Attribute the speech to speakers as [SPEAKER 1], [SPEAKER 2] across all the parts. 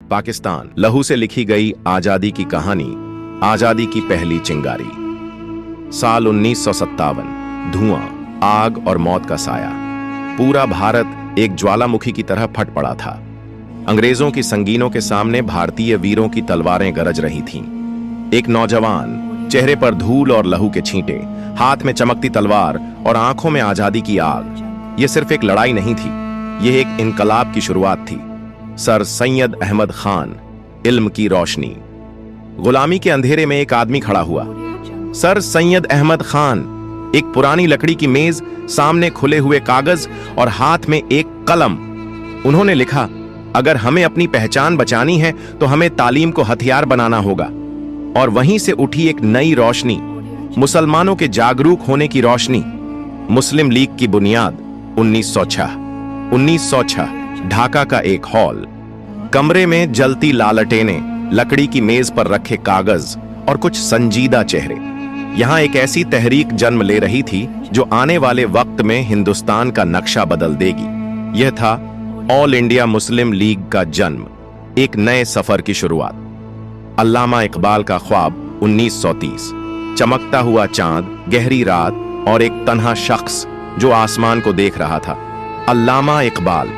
[SPEAKER 1] पाकिस्तान, लहू से लिखी गई आजादी की कहानी, आजादी की पहली चिंगारी। साल 1957, धुआं, आग और मौत का साया। पूरा भारत एक ज्वालामुखी की तरह फट पड़ा था। अंग्रेजों की संगीनों के सामने भारतीय वीरों की तलवारें गरज रही थीं। एक नौजवान, चेहरे पर धूल और लहू के छींटे, हाथ में चमकती तलवार और आंखों में आजादी की आग। यह सिर्फ एक लड़ाई नहीं थी, यह एक इनकलाब की शुरुआत थी। सर सैयद अहमद खान, इल्म की रोशनी। गुलामी के अंधेरे में एक आदमी खड़ा हुआ। सर सैयद अहमद खान, एक पुरानी लकड़ी की मेज, सामने खुले हुए कागज और हाथ में एक कलम। उन्होंने लिखा, अगर हमें अपनी पहचान बचानी है तो हमें तालीम को हथियार बनाना होगा। और वहीं से उठी एक नई रोशनी, मुसलमानों के जागरूक होने की रोशनी। मुस्लिम लीग की बुनियाद 1906, ढाका का एक हॉल। कमरे में जलती लालटेनें, लकड़ी की मेज पर रखे कागज और कुछ संजीदा चेहरे। यहां एक ऐसी तहरीक जन्म ले रही थी जो आने वाले वक्त में हिंदुस्तान का नक्शा बदल देगी। यह था ऑल इंडिया मुस्लिम लीग का जन्म, एक नए सफर की शुरुआत। अल्लामा इकबाल का ख्वाब 1930, चमकता हुआ चांद, गहरी रात और एक तन्हा शख्स जो आसमान को देख रहा था। अल्लामा इकबाल,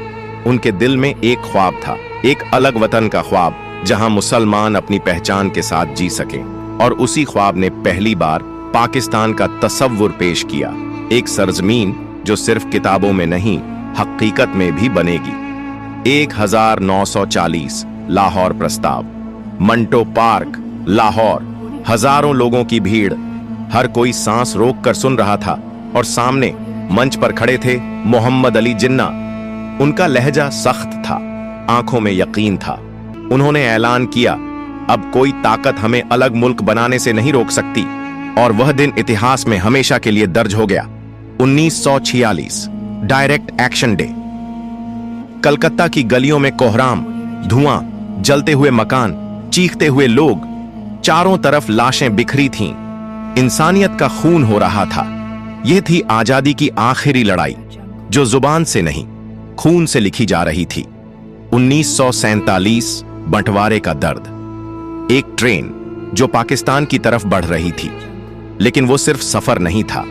[SPEAKER 1] उनके दिल में एक ख्वाब था, एक अलग वतन का ख्वाब जहां मुसलमान अपनी पहचान के साथ जी सकें। और उसी ख्वाब ने पहली बार पाकिस्तान का तसव्वुर पेश किया, एक सरजमीन जो सिर्फ किताबों में नहीं, हकीकत में भी बनेगी। 1940, लाहौर प्रस्ताव। मंटो पार्क, लाहौर, हजारों लोगों की भीड़। हर कोई सांस रोक कर सुन रहा था। और सामने मंच पर खड़े थे मोहम्मद अली जिन्ना। उनका लहजा सख्त था, आंखों में यकीन था। उन्होंने ऐलान किया, अब कोई ताकत हमें अलग मुल्क बनाने से नहीं रोक सकती। और वह दिन इतिहास में हमेशा के लिए दर्ज हो गया। 1946, डायरेक्ट एक्शन डे। कलकत्ता की गलियों में कोहराम, धुआं, जलते हुए मकान, चीखते हुए लोग। चारों तरफ लाशें बिखरी थीं। इंसानियत का खून हो रहा था। यह थी आजादी की आखिरी लड़ाई, जो जुबान से नहीं, खून से लिखी जा रही थी। 1947, बंटवारे का दर्द। एक ट्रेन जो पाकिस्तान की तरफ बढ़ रही थी, लेकिन वो सिर्फ सफर नहीं था,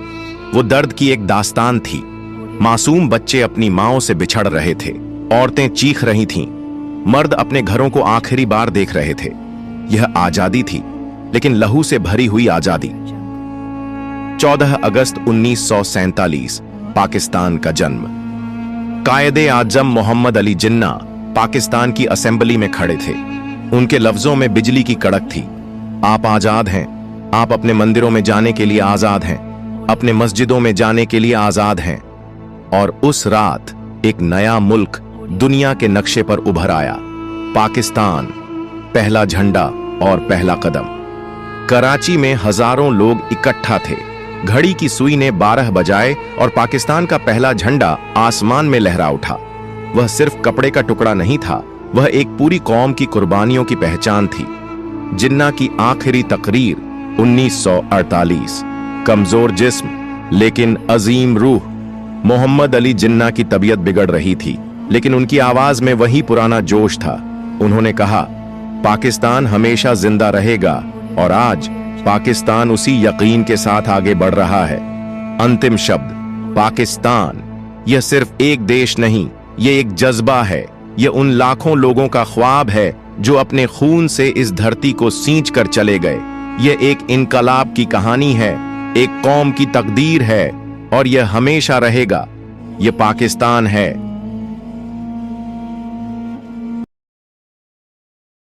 [SPEAKER 1] वो दर्द की एक दास्तान थी। मासूम बच्चे अपनी माओं से बिछड़ रहे थे, औरतें चीख रही थीं, मर्द अपने घरों को आखिरी बार देख रहे थे। यह आजादी थी, लेकिन लहू से भरी हुई आजादी। 14 अगस्त 1947, पाकिस्तान का जन्म। कायदे आजम मोहम्मद अली जिन्ना पाकिस्तान की असेंबली में खड़े थे। उनके लफ्जों में बिजली की कड़क थी। आप आजाद हैं, आप अपने मंदिरों में जाने के लिए आजाद हैं, अपने मस्जिदों में जाने के लिए आजाद हैं। और उस रात एक नया मुल्क दुनिया के नक्शे पर उभर आया, पाकिस्तान। पहला झंडा और पहला कदम। कराची में हजारों लोग इकट्ठा थे। घड़ी की सुई ने 12 बजाए और पाकिस्तान का पहला झंडा आसमान में लहरा उठा। वह सिर्फ कपड़े का टुकड़ा नहीं था, वह एक पूरी कौम की कुर्बानियों की पहचान थी। जिन्ना की आखिरी तकरीर 1948, कमजोर जिस्म लेकिन अजीम रूह। मोहम्मद अली जिन्ना की तबीयत बिगड़ रही थी, लेकिन उनकी आवाज में वही पुराना जोश था। उन्होंने कहा, पाकिस्तान हमेशा जिंदा रहेगा। और आज पाकिस्तान उसी यकीन के साथ आगे बढ़ रहा है। अंतिम शब्द, पाकिस्तान। यह सिर्फ एक देश नहीं, यह एक जज्बा है। यह उन लाखों लोगों का ख्वाब है जो अपने खून से इस धरती को सींच कर चले गए। यह एक इनकलाब की कहानी है, एक कौम की तकदीर है, और यह हमेशा रहेगा। यह पाकिस्तान है